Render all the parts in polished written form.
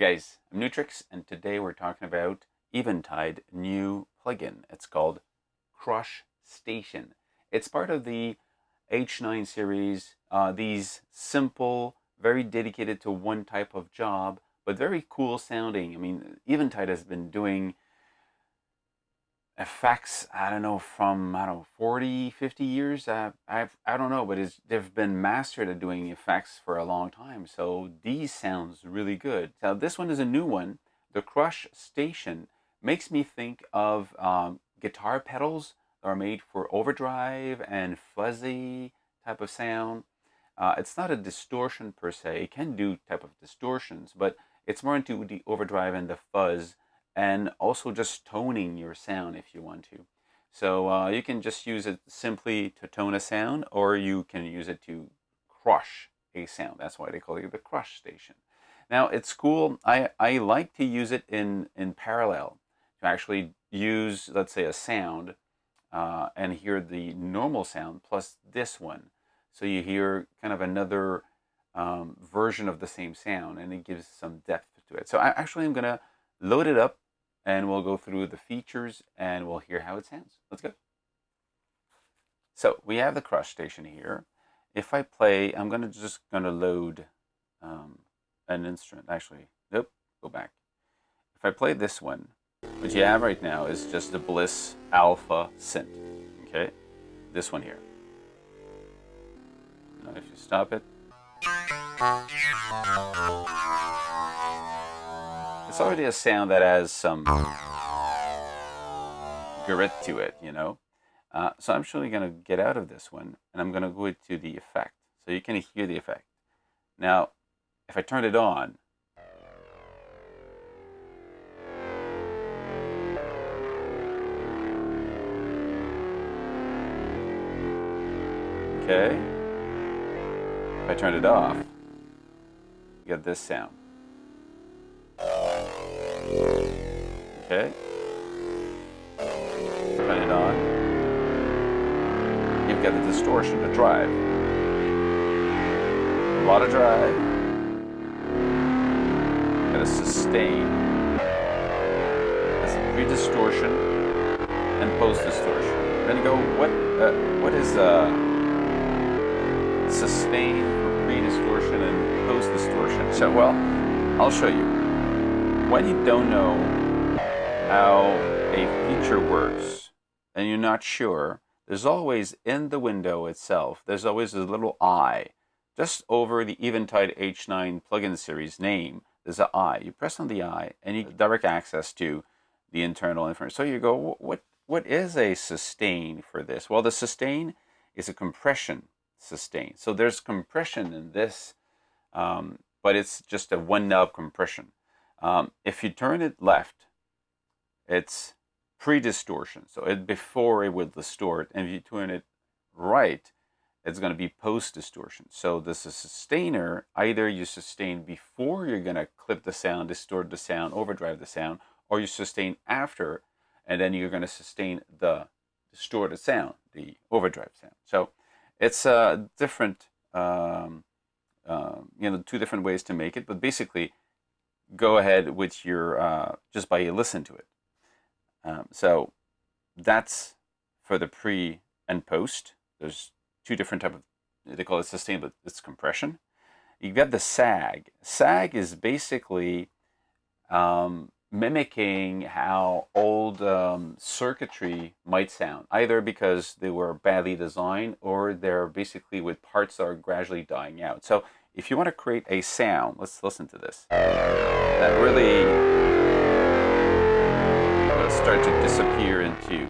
guys, I'm Nu-Trix, and today we're talking about Eventide new plugin. It's called Crush Station. It's part of the H9 series. These simple, very dedicated to one type of job, but very cool sounding. I mean, Eventide has been doing effects, I don't know, from 40, 50 years. I don't know, but they've been mastered at doing effects for a long time. So these sounds really good. Now this one is a new one. The Crush Station makes me think of guitar pedals that are made for overdrive and fuzzy type of sound. It's not a distortion per se. It can do type of distortions, but it's more into the overdrive and the fuzz, and also just toning your sound if you want to. So you can just use it simply to tone a sound, or you can use it to crush a sound. That's why they call it the Crush Station. Now it's cool. I like to use it in parallel, to actually use, let's say, a sound and hear the normal sound plus this one. So you hear kind of another version of the same sound, and it gives some depth to it. So I'm going to load it up, and we'll go through the features and we'll hear how it sounds. Let's go. So we have the Crush Station here. If I play, I'm just gonna load an instrument. Actually, nope, go back. If I play this one, what you have right now is just the Bliss Alpha Synth. Okay, this one here. Now if you stop it, it's already a sound that has some grit to it, you know. So I'm actually going to get out of this one, and I'm going to go to the effect. So you can hear the effect. Now, if I turn it on, okay. If I turn it off, you get this sound. Okay. Turn it on. You've got the distortion, the drive. A lot of drive. Got a sustain. That's a pre-distortion and post-distortion. Then you go, what is sustain for pre-distortion and post-distortion? So, well, I'll show you. When you don't know how a feature works and you're not sure, there's always in the window itself, there's always a little eye. Just over the Eventide H9 plugin series name, there's an eye. You press on the eye and you get direct access to the internal information. So you go, what is a sustain for this? Well, the sustain is a compression sustain. So there's compression in this, but it's just a one knob compression. If you turn it left, it's pre-distortion, so before it would distort, and if you turn it right, it's going to be post-distortion. So this is sustainer. Either you sustain before you're going to clip the sound, distort the sound, overdrive the sound, or you sustain after, and then you're going to sustain the distorted sound, the overdrive sound. So it's different, two different ways to make it, but basically, go ahead with your just by you listen to it. So that's for the pre and post. There's two different type of, they call it sustain, but it's compression. You got the sag. Sag is basically mimicking how old circuitry might sound, either because they were badly designed or they're basically with parts that are gradually dying out. So if you want to create a sound, let's listen to this. That really will start to disappear into,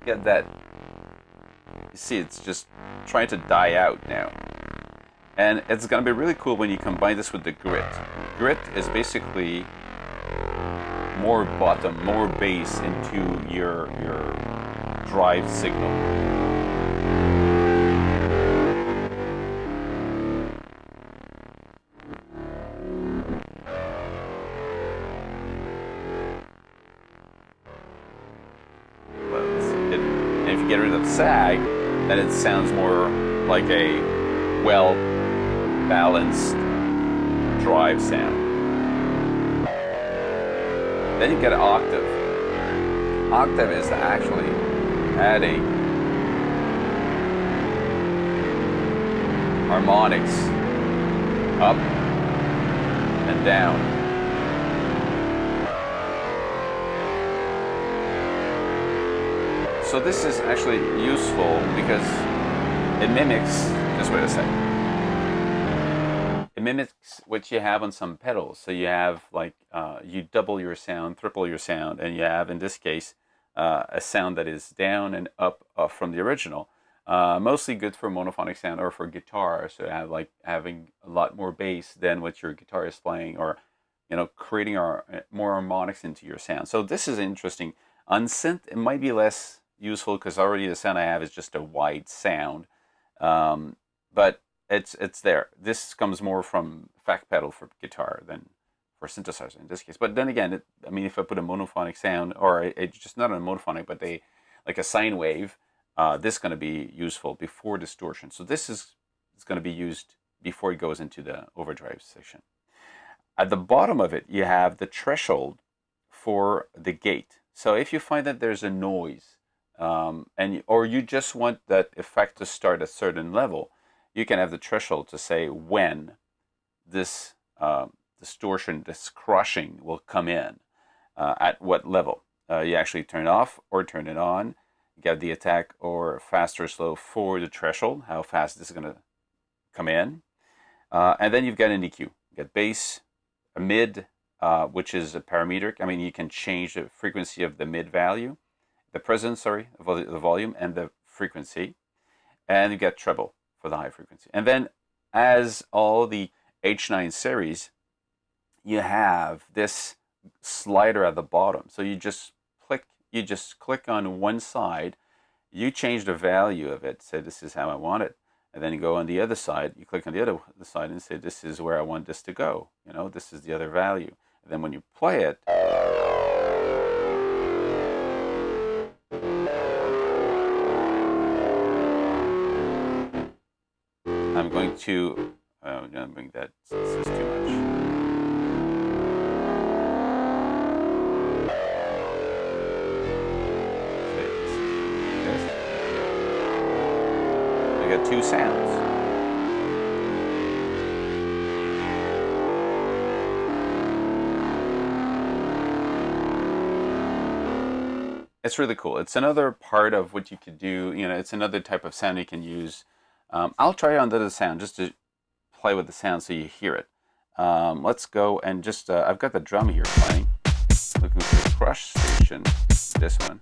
get that, you see it's just trying to die out now. And it's going to be really cool when you combine this with the grit. Grit is basically more bottom, more bass into your drive signal. And if you get rid of sag, then it sounds more like a well-balanced Overdrive sound. Then you get an octave. Octave is actually adding harmonics up and down. So this is actually useful because it mimics, just wait a second. It mimics what you have on some pedals. So you have like, you double your sound, triple your sound, and you have, in this case, a sound that is down and up from the original. Mostly good for monophonic sound or for guitar. So you have like having a lot more bass than what your guitar is playing, or creating more harmonics into your sound. So this is interesting. On synth, it might be less useful because already the sound I have is just a wide sound, but it's there. This comes more from effect pedal for guitar than for synthesizer in this case. But then again, I mean, if I put a monophonic sound, or it's just not a monophonic, but like a sine wave, this is going to be useful before distortion. So this is going to be used before it goes into the overdrive section. At the bottom of it, you have the threshold for the gate. So if you find that there's a noise, or you just want that effect to start at a certain level, you can have the threshold to say when this distortion, this crushing will come in, at what level. You actually turn it off or turn it on. You get the attack or fast or slow for the threshold, how fast this is going to come in. And then you've got an EQ. You get bass, a mid, which is a parameter. I mean, you can change the frequency of the mid value, the presence, the volume, and the frequency. And you get treble for the high frequency. And then, as all the H9 series, you have this slider at the bottom. So you just click on one side, you change the value of it, say this is how I want it, and then you go on the other side, you click on the other side and say this is where I want this to go. This is the other value. And then when you play it, I'm going to bring that, this is too much. We got two sounds. It's really cool. It's another part of what you could do. It's another type of sound you can use. I'll try on the other sound just to play with the sound so you hear it. Let's go and just, I've got the drum here playing. Looking for the crush station, this one.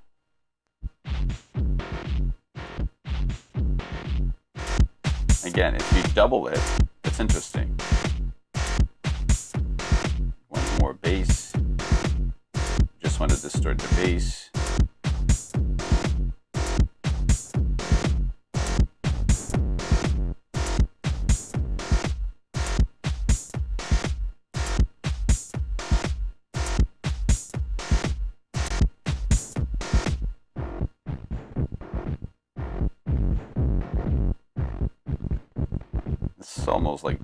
Again, if you double it, it's interesting. Want more bass. Just want to distort the bass. It's almost like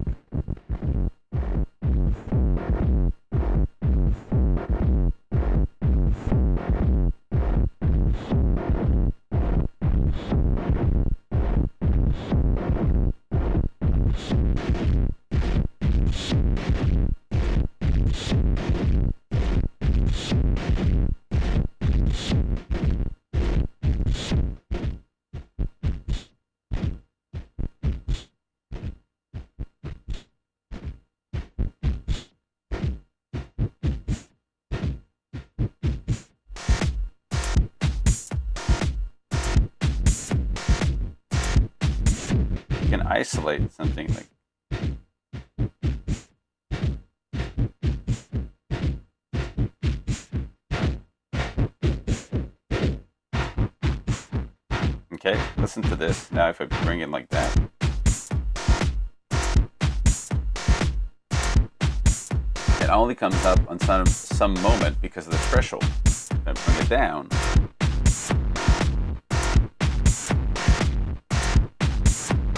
you can isolate something like. Okay, listen to this. Now if I bring it like that. It only comes up on some moment because of the threshold. If I bring it down. So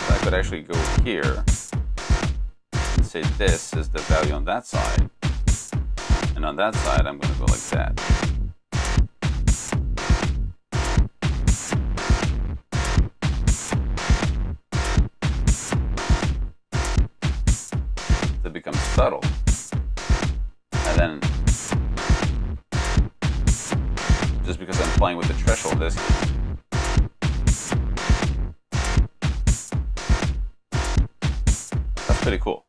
I could actually go here and let's say this is the value on that side, and on that side I'm going to go like that. It becomes subtle, and then just because I'm playing with the threshold, this that's pretty cool.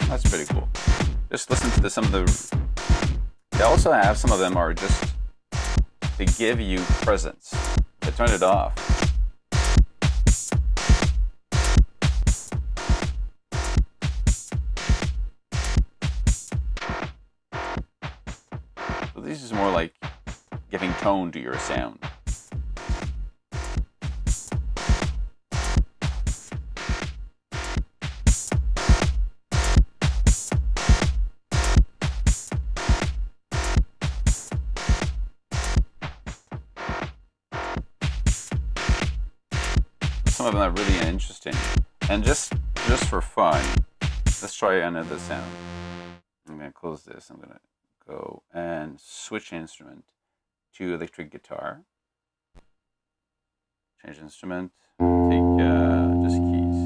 That's pretty cool. Just listen to some of the. They also have some of them are just to give you presence. I turn it off. So this is more like giving tone to your sound. Some of them are really interesting. And just for fun, let's try another sound. I'm going to close this. I'm going to go and switch instrument to electric guitar. Change instrument. Take just keys.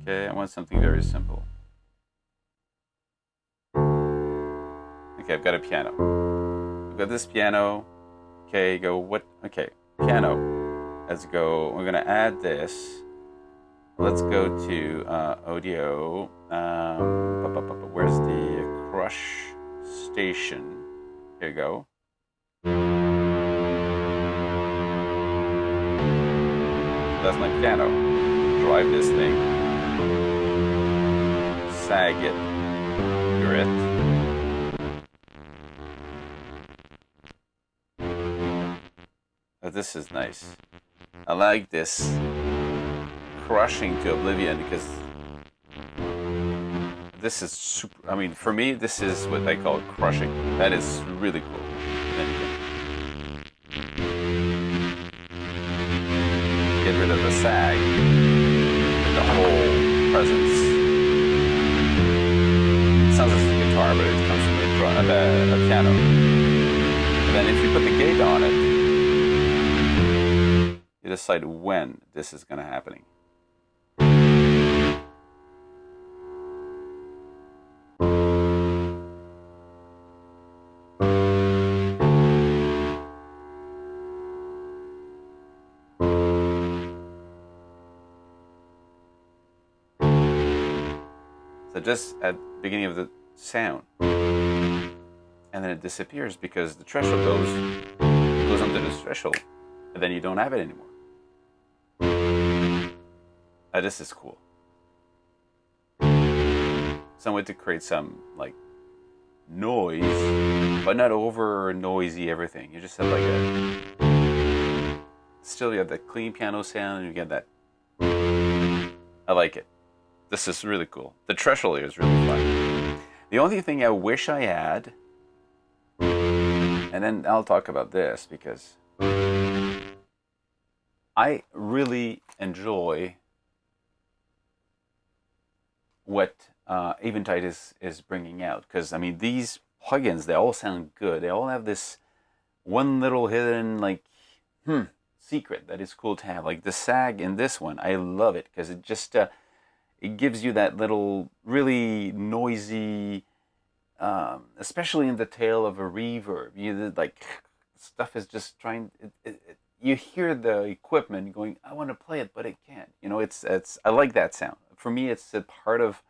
Okay, I want something very simple. Okay, I've got a piano. I've got this piano. Okay, go what? Okay, piano. Let's go. We're gonna add this. Let's go to audio. Where's the crush station? Here you go. That's my piano. Drive this thing. Sag it. Hear it. Oh, this is nice. I like this crushing to oblivion because this is super. I mean, for me, this is what I call crushing. That is really cool. Then you can get rid of the sag, the whole presence. It sounds like a guitar, but it comes from a piano. And then if you put the gate on it, you decide when this is going to happen. So just at the beginning of the sound, and then it disappears because the threshold goes under this threshold, and then you don't have it anymore. This is cool. Some way to create some like noise, but not over noisy everything. You just have like still you have that clean piano sound, and you get that. I like it. This is really cool. The threshold here is really fun. The only thing I wish I had, and then I'll talk about this because I really enjoy what Eventide is bringing out, because I mean these plugins, they all sound good. They all have this one little hidden like secret that is cool to have. Like the sag in this one, I love it because it just it gives you that little really noisy, especially in the tail of a reverb. You like stuff is just trying. You hear the equipment going, I want to play it, but it can't. You know, it's. I like that sound. For me, it's a part of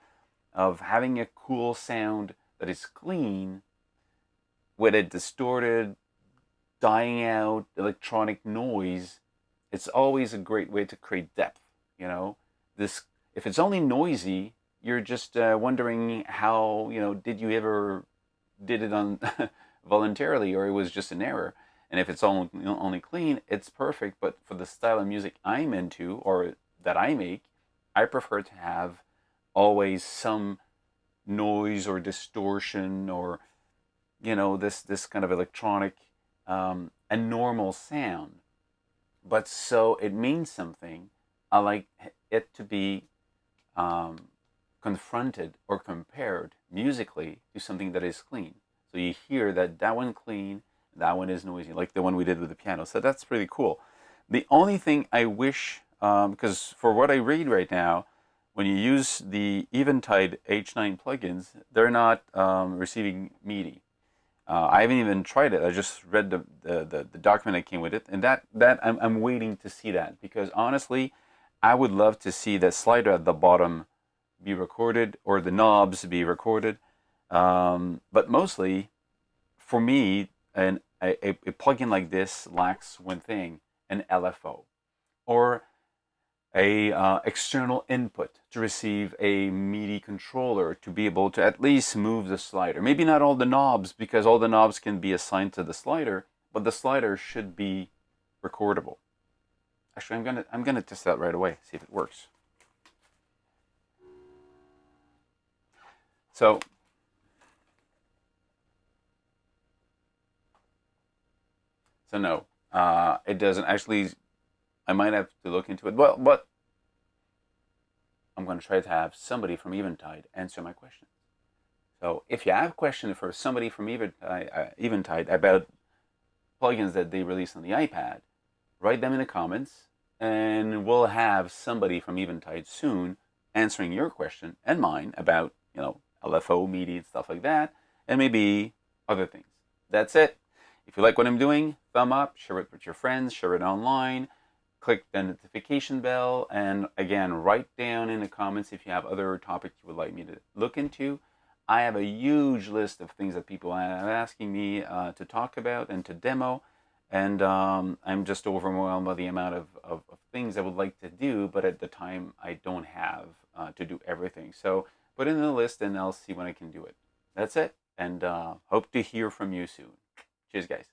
having a cool sound that is clean with a distorted, dying out electronic noise. It's always a great way to create depth. You know, this if it's only noisy, you're just wondering how, you know, did you ever did it on voluntarily, or it was just an error. And if it's only clean, it's perfect. But for the style of music I'm into or that I make, I prefer to have always some noise or distortion or, you know, this kind of electronic, a normal sound. But so it means something I like it to be confronted or compared musically to something that is clean. So you hear that that one clean, that one is noisy, like the one we did with the piano. So that's pretty cool. The only thing I wish, because for what I read right now, when you use the Eventide H9 plugins, they're not receiving MIDI. I haven't even tried it. I just read the document that came with it, and that I'm waiting to see that, because honestly, I would love to see that slider at the bottom be recorded, or the knobs be recorded. But mostly, for me, a plugin like this lacks one thing: an LFO, or a external input to receive a MIDI controller to be able to at least move the slider. Maybe not all the knobs, because all the knobs can be assigned to the slider, but the slider should be recordable. Actually, I'm gonna test that right away, see if it works. So no, it doesn't actually. I might have to look into it. Well, but I'm going to try to have somebody from Eventide answer my question. So if you have a question for somebody from Eventide about plugins that they release on the iPad, write them in the comments, and we'll have somebody from Eventide soon answering your question and mine about, LFO, MIDI, and stuff like that, and maybe other things. That's it. If you like what I'm doing, thumb up, share it with your friends, share it online, click the notification bell, and again, write down in the comments if you have other topics you would like me to look into. I have a huge list of things that people are asking me to talk about and to demo, and I'm just overwhelmed by the amount of things I would like to do, but at the time I don't have to do everything. So put it in the list and I'll see when I can do it. That's it, and hope to hear from you soon. Cheers, guys.